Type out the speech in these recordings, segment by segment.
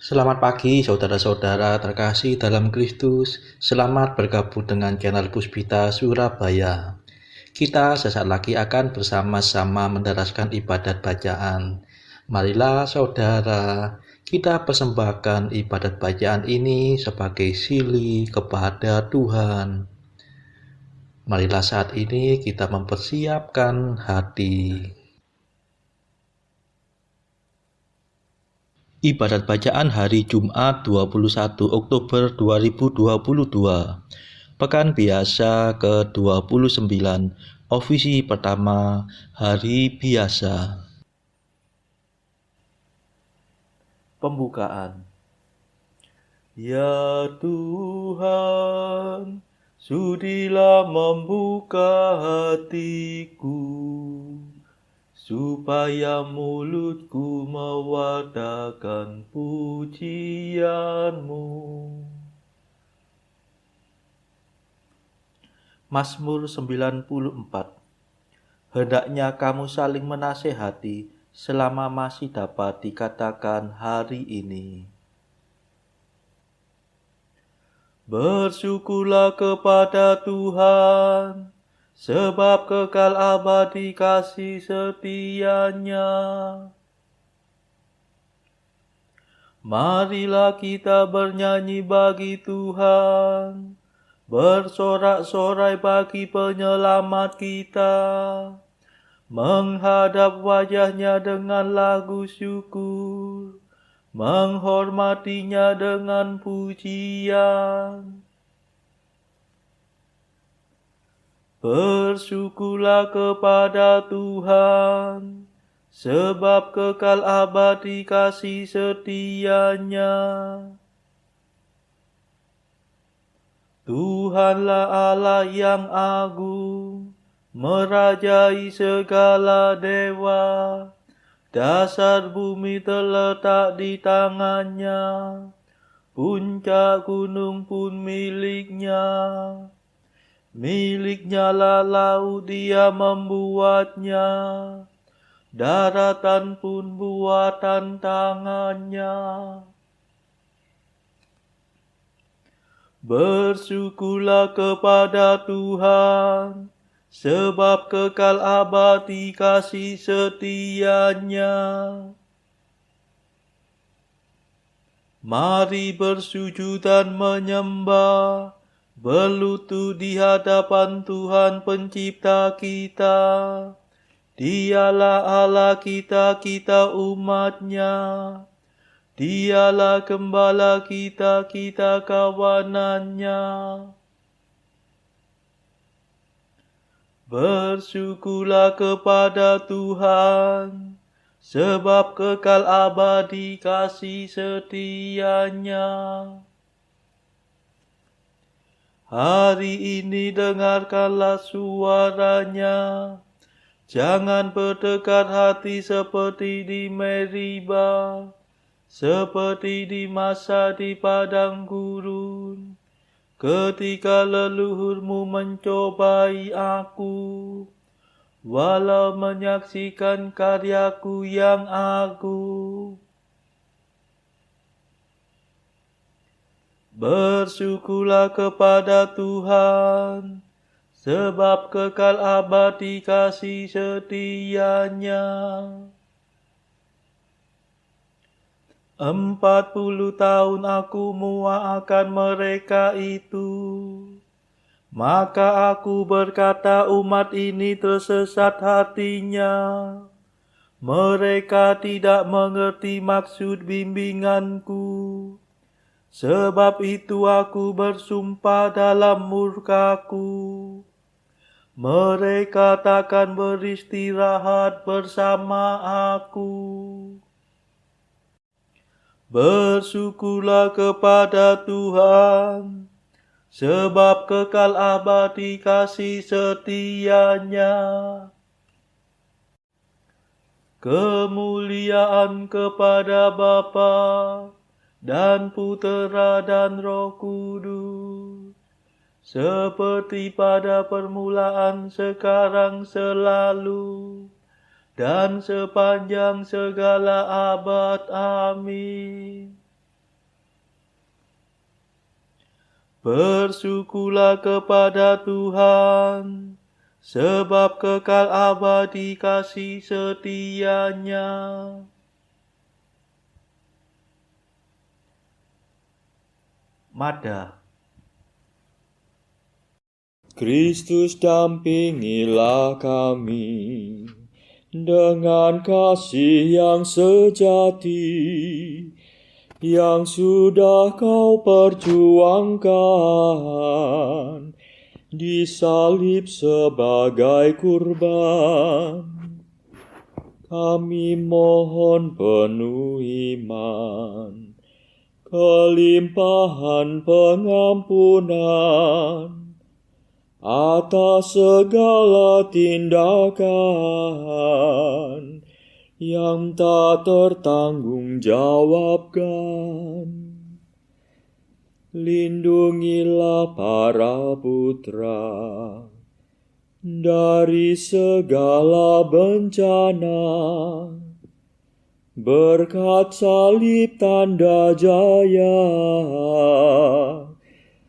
Selamat pagi saudara-saudara terkasih dalam Kristus. Selamat bergabung dengan channel Puspita Surabaya. Kita sesaat lagi akan bersama-sama mendaraskan ibadat bacaan. Marilah saudara, kita persembahkan ibadat bacaan ini sebagai sili kepada Tuhan. Marilah saat ini kita mempersiapkan hati. Ibadat bacaan hari Jumat 21 Oktober 2022. Pekan biasa ke-29, ofisi pertama, hari biasa. Pembukaan. Ya Tuhan, sudilah membuka hatiku, supaya mulutku mewartakan pujian-Mu. Mazmur 94. Hendaknya kamu saling menasehati selama masih dapat dikatakan hari ini. Bersyukurlah kepada Tuhan, sebab kekal abadi kasih setia-Nya. Marilah kita bernyanyi bagi Tuhan, bersorak-sorai bagi penyelamat kita, menghadap wajah-Nya dengan lagu syukur, menghormati-Nya dengan pujian. Bersyukurlah kepada Tuhan, sebab kekal abadi kasih setia-Nya. Tuhanlah Allah yang agung, merajai segala dewa. Dasar bumi terletak di tangan-Nya, puncak gunung pun milik-Nya. Milik-Nya lah laut, Dia membuatnya, daratan pun buatan tangan-Nya. Bersyukurlah kepada Tuhan, sebab kekal abadi kasih setia-Nya. Mari bersujud dan menyembah, berlutut di hadapan Tuhan pencipta kita. Dialah Allah kita, kita umat-Nya. Dialah gembala kita, kita kawanan-Nya. Bersyukurlah kepada Tuhan, sebab kekal abadi kasih setia-Nya. Hari ini dengarkanlah suara-Nya, jangan berdekat hati seperti di Meriba, seperti di masa di padang gurun, ketika leluhurmu mencobai aku, walau menyaksikan karyaku yang agung. Bersyukurlah kepada Tuhan, sebab kekal abadi kasih setia-Nya. 40 tahun aku muak akan mereka itu. Maka aku berkata, umat ini tersesat hatinya. Mereka tidak mengerti maksud bimbinganku. Sebab itu aku bersumpah dalam murkaku, mereka takkan beristirahat bersama aku. Bersyukurlah kepada Tuhan, sebab kekal abadi kasih setia-Nya. Kemuliaan kepada Bapa dan Putera dan Roh Kudus, seperti pada permulaan, sekarang, selalu, dan sepanjang segala abad. Amin. Bersyukurlah kepada Tuhan, sebab kekal abadi kasih setia-Nya. Mada. Kristus dampingilah kami dengan kasih yang sejati yang sudah Kau perjuangkan disalib sebagai kurban. Kami mohon penuh iman, kelimpahan pengampunan atas segala tindakan yang tak tertanggungjawabkan. Lindungilah para putra dari segala bencana, berkat salib tanda jaya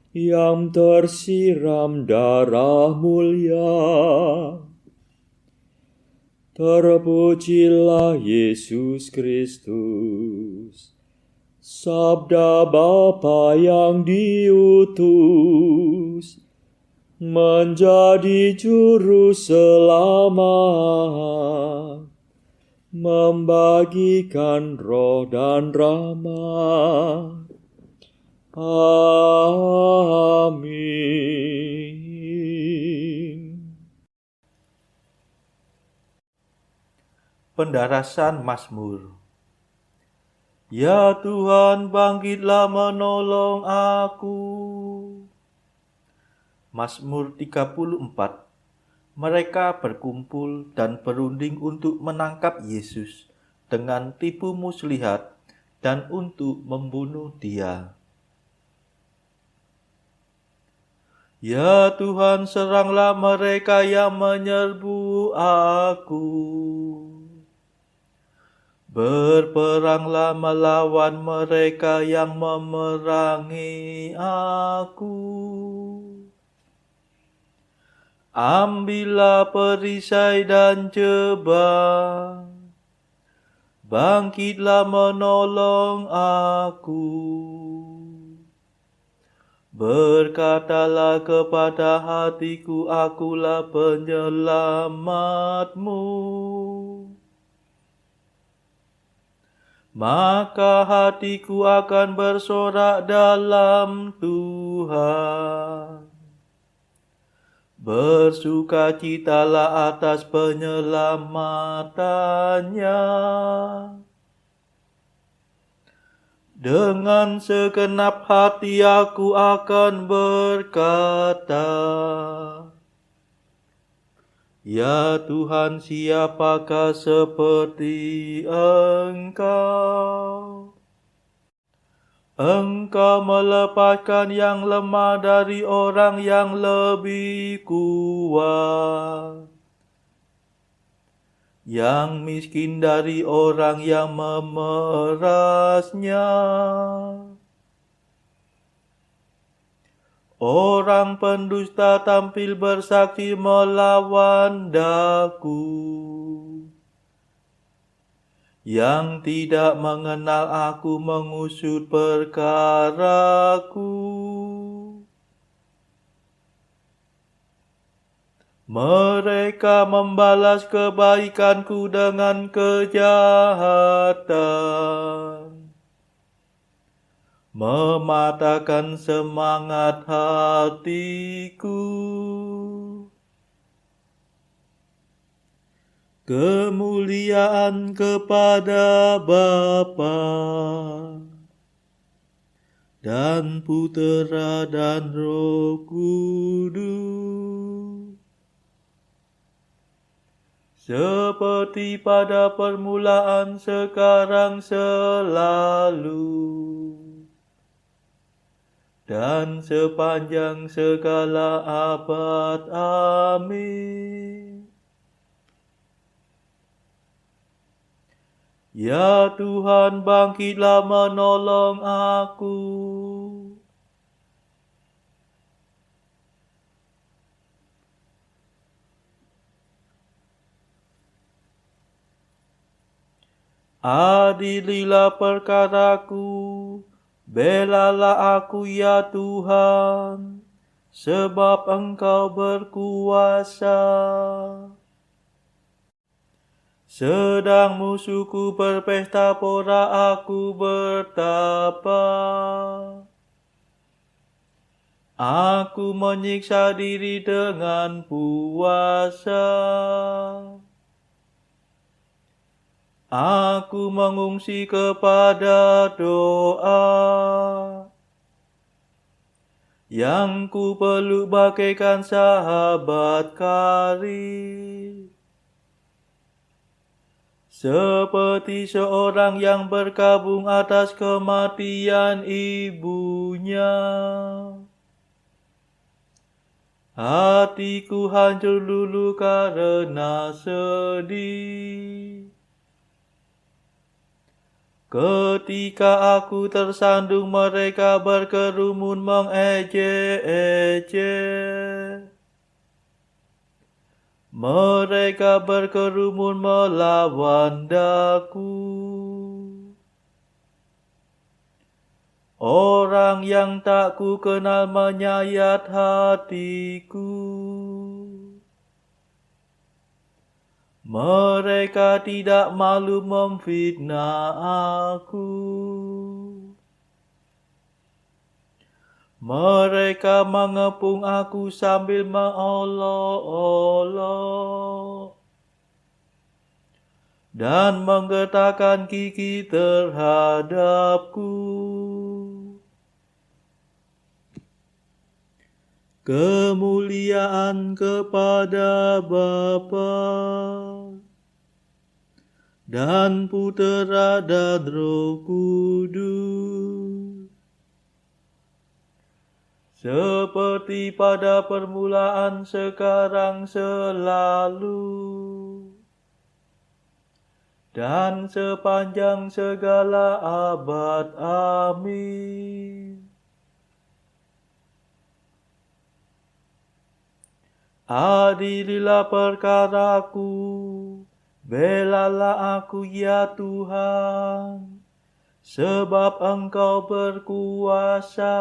yang tersiram darah mulia. Terpujilah Yesus Kristus, Sabda Bapa yang diutus menjadi juru selamat, membagikan roh dan rahmat. Amin. Pendarasan Mazmur. Ya Tuhan, bangkitlah menolong aku. Mazmur 34. Mereka berkumpul dan berunding untuk menangkap Yesus dengan tipu muslihat dan untuk membunuh Dia. Ya Tuhan, seranglah mereka yang menyerbu aku. Berperanglah melawan mereka yang memerangi aku. Ambillah perisai dan jebak, bangkitlah menolong aku. Berkatalah kepada hatiku, akulah penyelamatmu. Maka hatiku akan bersorak dalam Tuhan. Bersukacitalah atas penyelamatannya. Dengan segenap hati aku akan berkata, Ya Tuhan, siapakah seperti Engkau? Engkau melepaskan yang lemah dari orang yang lebih kuat, yang miskin dari orang yang memerasnya. Orang pendusta tampil bersaksi melawan daku, yang tidak mengenal aku mengusut perkaraku. Mereka membalas kebaikanku dengan kejahatan, mematahkan semangat hatiku. Kemuliaan kepada Bapa dan Putera dan Roh Kudus, seperti pada permulaan, sekarang, selalu, dan sepanjang segala abad. Amin. Ya Tuhan, bangkitlah menolong aku. Adililah perkaraku, belalah aku ya Tuhan, sebab Engkau berkuasa. Sedang musuhku berpesta pora aku bertapa. Aku menyiksa diri dengan puasa. Aku mengungsi kepada doa, yang ku peluk bagaikan sahabat karib. Seperti seorang yang berkabung atas kematian ibunya. Hatiku hancur lulu karena sedih. Ketika aku tersandung, mereka berkerumun mengejek-ejek. Mereka berkerumun melawan daku. Orang yang tak ku kenal menyayat hatiku. Mereka tidak malu memfitnah aku. Mereka mengepung aku sambil mengolok-olok dan menggetarkan gigi terhadapku. Kemuliaan kepada Bapa dan Putera dan Roh Kudus, seperti pada permulaan, sekarang, selalu, dan sepanjang segala abad. Amin. Adililah perkaraku, belalah aku ya Tuhan, sebab Engkau berkuasa.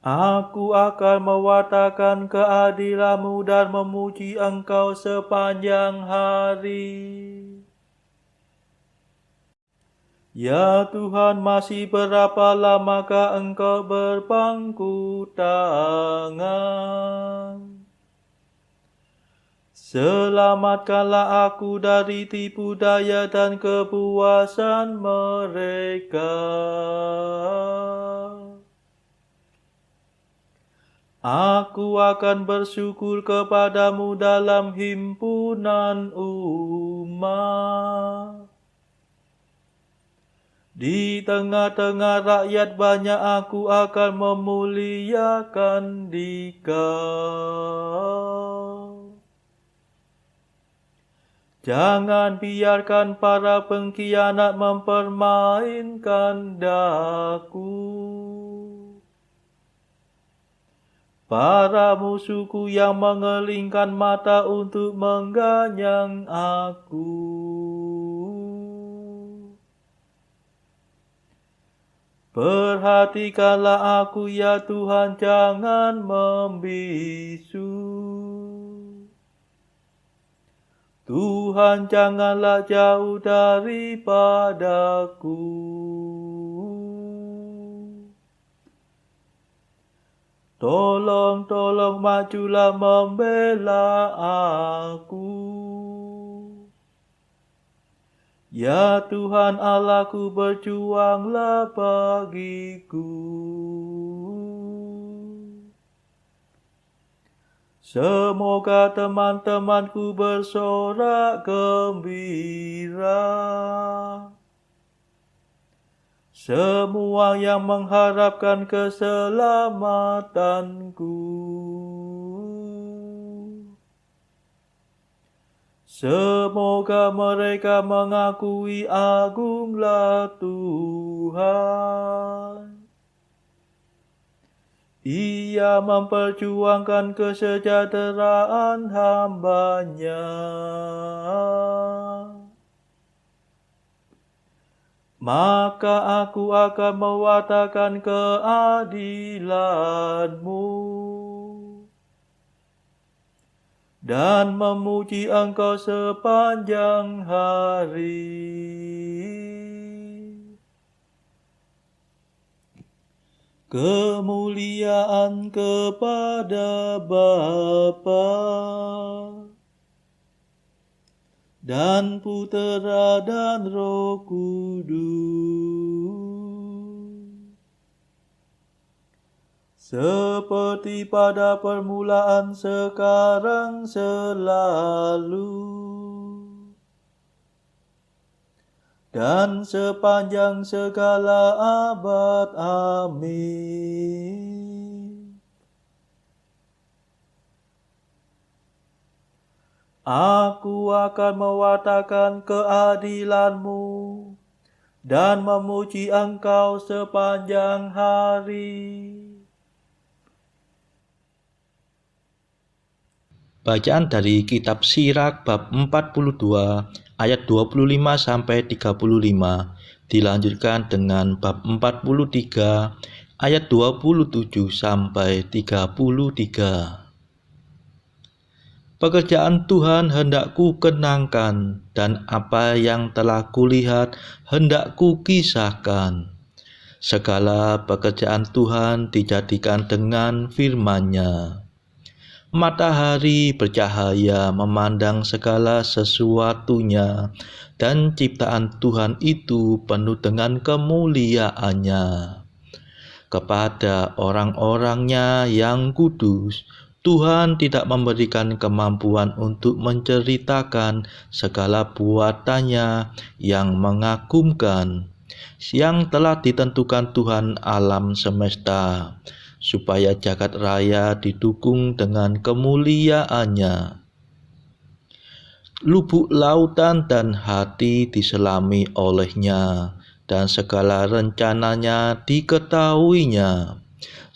Aku akan mewartakan keadilan-Mu dan memuji Engkau sepanjang hari. Ya Tuhan, masih berapa lamakah Engkau berpangku tangan? Selamatkanlah aku dari tipu daya dan kepuasan mereka. Aku akan bersyukur kepada-Mu dalam himpunan umat. Di tengah-tengah rakyat banyak aku akan memuliakan Dikau. Jangan biarkan para pengkhianat mempermainkan daku. Para musuhku yang mengelingkan mata untuk mengganyang aku. Perhatikanlah aku ya Tuhan, jangan membisu. Tuhan, janganlah jauh daripadaku. Tolong majulah membela aku. Ya Tuhan Allahku, berjuanglah bagiku. Semoga teman-temanku bersorak gembira. Semua yang mengharapkan keselamatanku. Semoga mereka mengakui agunglah Tuhan. Ia memperjuangkan kesejahteraan hamba-Nya. Maka aku akan mewartakan keadilan-Mu dan memuji Engkau sepanjang hari. Kemuliaan kepada Bapa dan Putera dan Roh Kudus, seperti pada permulaan, sekarang, selalu, dan sepanjang segala abad. Amin. Aku akan mewartakan keadilan-Mu dan memuji Engkau sepanjang hari. Bacaan dari kitab Sirach bab 42 ayat 25 sampai 35 dilanjutkan dengan bab 43 ayat 27 sampai 33. Pekerjaan Tuhan hendak ku kenangkan, dan apa yang telah kulihat hendak ku kisahkan. Segala pekerjaan Tuhan dijadikan dengan firman-Nya. Matahari bercahaya memandang segala sesuatunya, dan ciptaan Tuhan itu penuh dengan kemuliaan-Nya. Kepada orang-orangnya yang kudus, Tuhan tidak memberikan kemampuan untuk menceritakan segala buatannya yang mengagumkan, yang telah ditentukan Tuhan alam semesta, supaya jagat raya didukung dengan kemuliaan-Nya. Lubuk lautan dan hati diselami oleh-Nya, dan segala rencananya diketahuinya.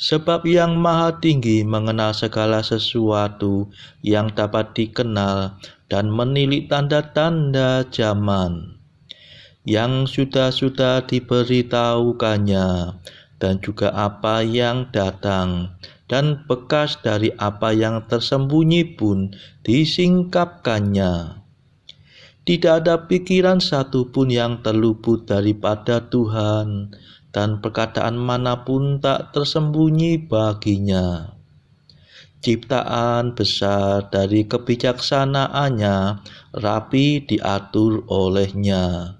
Sebab Yang Maha Tinggi mengenal segala sesuatu yang dapat dikenal dan menilik tanda-tanda zaman yang sudah diberitahukannya, dan juga apa yang datang, dan bekas dari apa yang tersembunyi pun disingkapkannya. Tidak ada pikiran satupun yang terluput daripada Tuhan, dan perkataan manapun tak tersembunyi baginya. Ciptaan besar dari kebijaksanaannya rapi diatur oleh-Nya.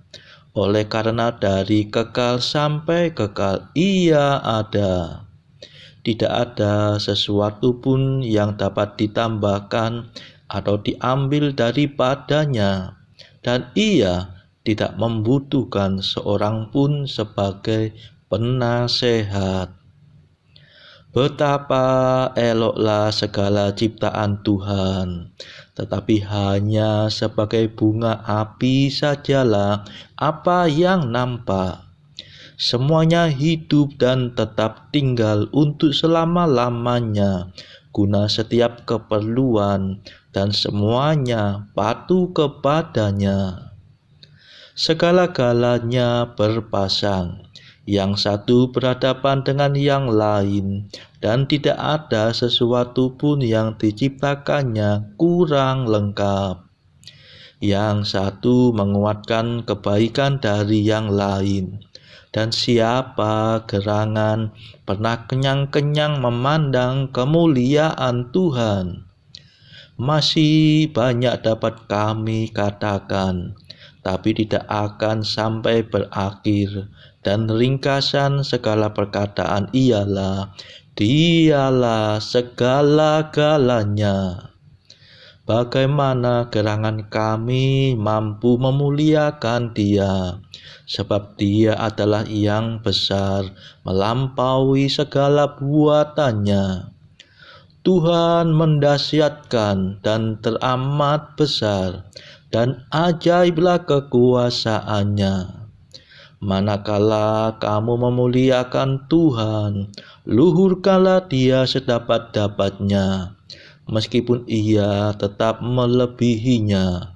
Oleh karena dari kekal sampai kekal Ia ada. Tidak ada sesuatu pun yang dapat ditambahkan atau diambil daripadanya, dan Ia tidak membutuhkan seorang pun sebagai penasehat. Betapa eloklah segala ciptaan Tuhan, tetapi hanya sebagai bunga api sajalah apa yang nampak. Semuanya hidup dan tetap tinggal untuk selama-lamanya, guna setiap keperluan, dan semuanya patuh kepadanya. Segala-galanya berpasang, yang satu berhadapan dengan yang lain, dan tidak ada sesuatu pun yang diciptakannya kurang lengkap. Yang satu menguatkan kebaikan dari yang lain, dan siapa gerangan pernah kenyang-kenyang memandang kemuliaan Tuhan. Masih banyak dapat kami katakan, tapi tidak akan sampai berakhir, dan ringkasan segala perkataan ialah, Dialah segala-galanya. Bagaimana gerangan kami mampu memuliakan Dia, sebab Dia adalah yang besar, melampaui segala buatannya. Tuhan mendahsyatkan dan teramat besar, dan ajaiblah kekuasaannya. Manakala kamu memuliakan Tuhan, luhurkanlah Dia sedapat-dapatnya, meskipun Ia tetap melebihinya.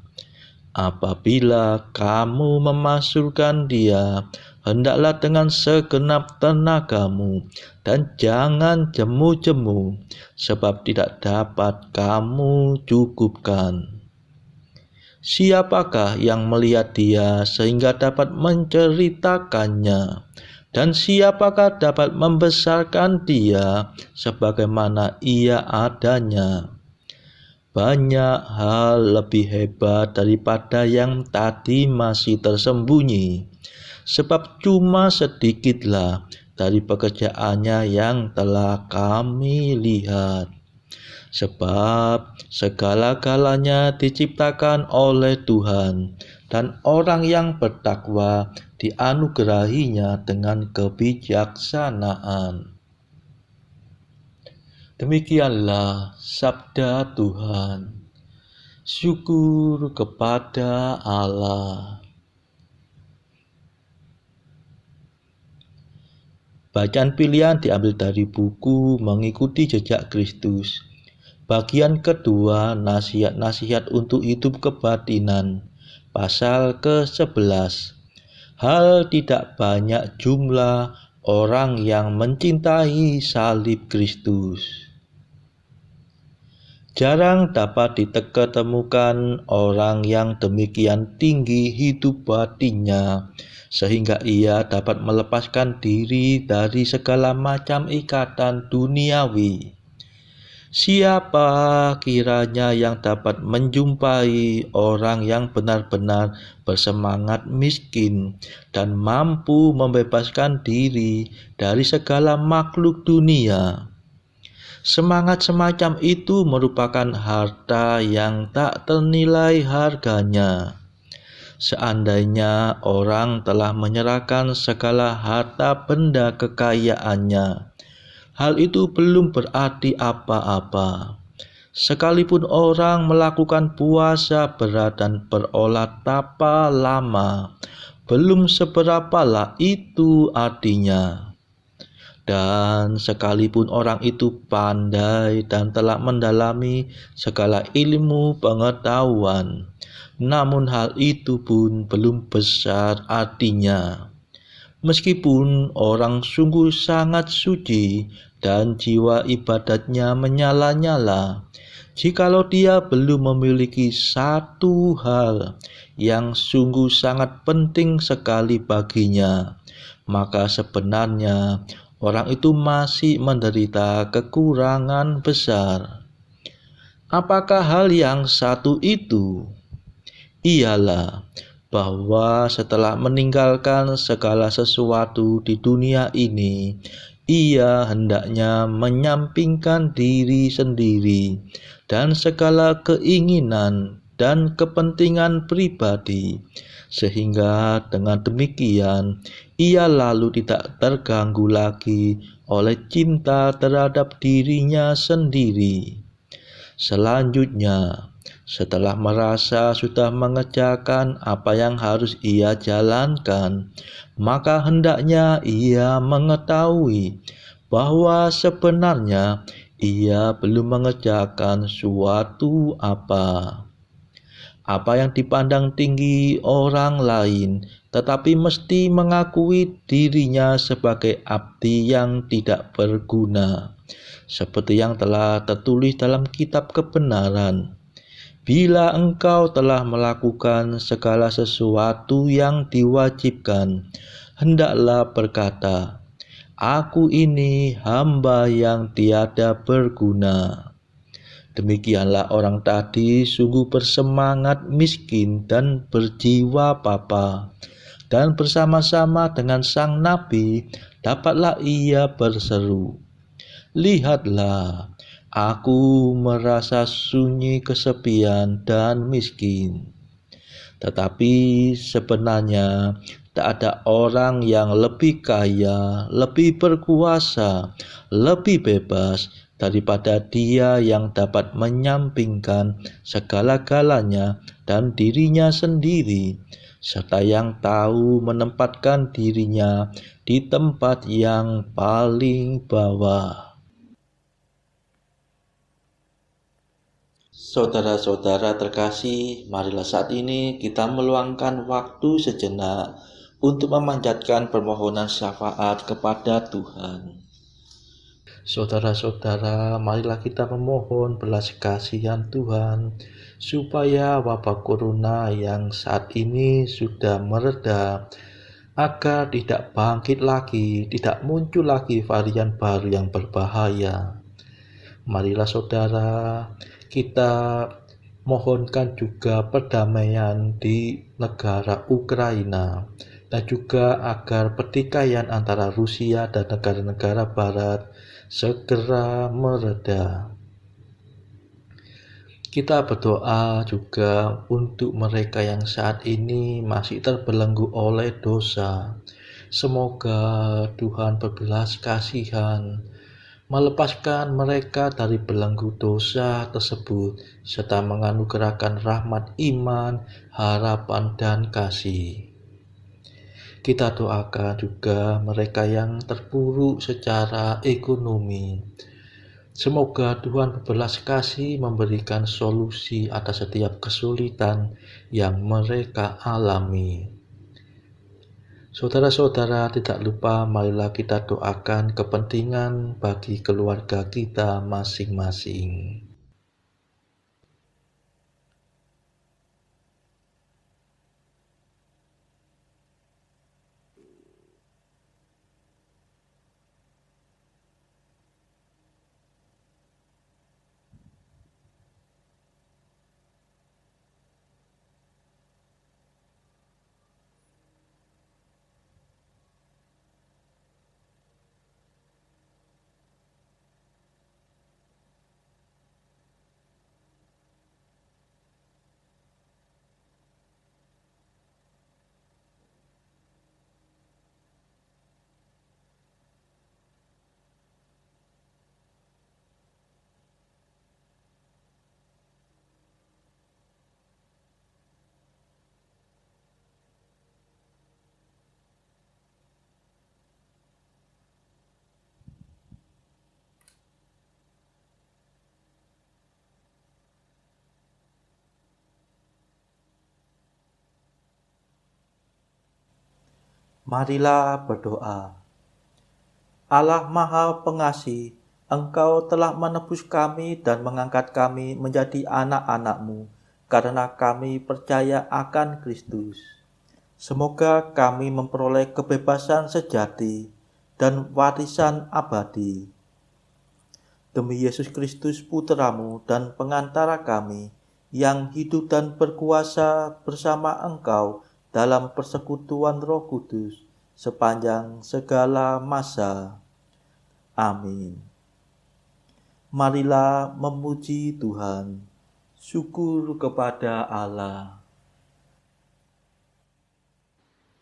Apabila kamu memasukkan Dia, hendaklah dengan segenap tenagamu, dan jangan jemu-jemu, sebab tidak dapat kamu cukupkan. Siapakah yang melihat Dia sehingga dapat menceritakannya? Dan siapakah dapat membesarkan Dia sebagaimana Ia adanya? Banyak hal lebih hebat daripada yang tadi masih tersembunyi, sebab cuma sedikitlah dari pekerjaannya yang telah kami lihat. Sebab segala-galanya diciptakan oleh Tuhan, dan orang yang bertakwa dianugerahinya dengan kebijaksanaan. Demikianlah sabda Tuhan. Syukur kepada Allah. Bacaan pilihan diambil dari buku Mengikuti Jejak Kristus. Bagian kedua, nasihat-nasihat untuk hidup kebatinan. Pasal ke-11. Hal tidak banyak jumlah orang yang mencintai salib Kristus. Jarang dapat ditemukan orang yang demikian tinggi hidup batinnya, sehingga ia dapat melepaskan diri dari segala macam ikatan duniawi. Siapa kiranya yang dapat menjumpai orang yang benar-benar bersemangat miskin dan mampu membebaskan diri dari segala makhluk dunia? Semangat semacam itu merupakan harta yang tak ternilai harganya. Seandainya orang telah menyerahkan segala harta benda kekayaannya, hal itu belum berarti apa-apa. Sekalipun orang melakukan puasa berat dan berolah tapa lama, belum seberapalah itu artinya. Dan sekalipun orang itu pandai dan telah mendalami segala ilmu pengetahuan, namun hal itu pun belum besar artinya. Meskipun orang sungguh sangat suci dan jiwa ibadatnya menyala-nyala, jikalau dia belum memiliki satu hal yang sungguh sangat penting sekali baginya, maka sebenarnya orang itu masih menderita kekurangan besar. Apakah hal yang satu itu? Ialah bahwa setelah meninggalkan segala sesuatu di dunia ini, ia hendaknya menyampingkan diri sendiri dan segala keinginan dan kepentingan pribadi, sehingga dengan demikian ia lalu tidak terganggu lagi oleh cinta terhadap dirinya sendiri. Selanjutnya, setelah merasa sudah mengerjakan apa yang harus ia jalankan, maka hendaknya ia mengetahui bahwa sebenarnya ia belum mengerjakan suatu apa yang dipandang tinggi orang lain, tetapi mesti mengakui dirinya sebagai abdi yang tidak berguna, seperti yang telah tertulis dalam kitab kebenaran. Bila engkau telah melakukan segala sesuatu yang diwajibkan, hendaklah berkata, "Aku ini hamba yang tiada berguna." Demikianlah orang tadi sungguh bersemangat miskin dan berjiwa papa, dan bersama-sama dengan sang nabi dapatlah ia berseru, "Lihatlah, aku merasa sunyi, kesepian, dan miskin." Tetapi sebenarnya tak ada orang yang lebih kaya, lebih berkuasa, lebih bebas daripada dia yang dapat menyampingkan segala-galanya dan dirinya sendiri, serta yang tahu menempatkan dirinya di tempat yang paling bawah. Saudara-saudara terkasih, marilah saat ini kita meluangkan waktu sejenak untuk memanjatkan permohonan syafaat kepada Tuhan. Saudara-saudara, marilah kita memohon belas kasihan Tuhan, supaya wabah corona yang saat ini sudah mereda, agar tidak bangkit lagi, tidak muncul lagi varian baru yang berbahaya. Marilah saudara, kita mohonkan juga perdamaian di negara Ukraina, dan juga agar pertikaian antara Rusia dan negara-negara barat segera mereda. Kita berdoa juga untuk mereka yang saat ini masih terbelenggu oleh dosa. Semoga Tuhan berbelas kasihan, melepaskan mereka dari belenggu dosa tersebut, serta menganugerahkan rahmat iman, harapan, dan kasih. Kita doakan juga mereka yang terpuruk secara ekonomi. Semoga Tuhan berbelas kasih memberikan solusi atas setiap kesulitan yang mereka alami. Saudara-saudara, tidak lupa marilah kita doakan kepentingan bagi keluarga kita masing-masing. Marilah berdoa. Allah Maha Pengasih, Engkau telah menebus kami dan mengangkat kami menjadi anak-anak-Mu karena kami percaya akan Kristus. Semoga kami memperoleh kebebasan sejati dan warisan abadi. Demi Yesus Kristus Putra-Mu dan pengantara kami, yang hidup dan berkuasa bersama Engkau dalam persekutuan Roh Kudus sepanjang segala masa. Amin. Marilah memuji Tuhan. Syukur kepada Allah.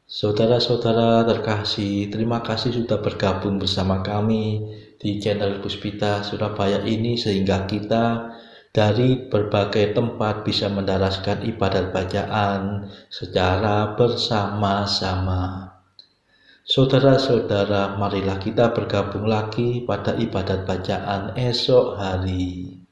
Saudara-saudara terkasih, terima kasih sudah bergabung bersama kami di channel Puspita Surabaya ini, sehingga kita dari berbagai tempat bisa mendaraskan ibadat bacaan secara bersama-sama. Saudara-saudara, marilah kita bergabung lagi pada ibadat bacaan esok hari.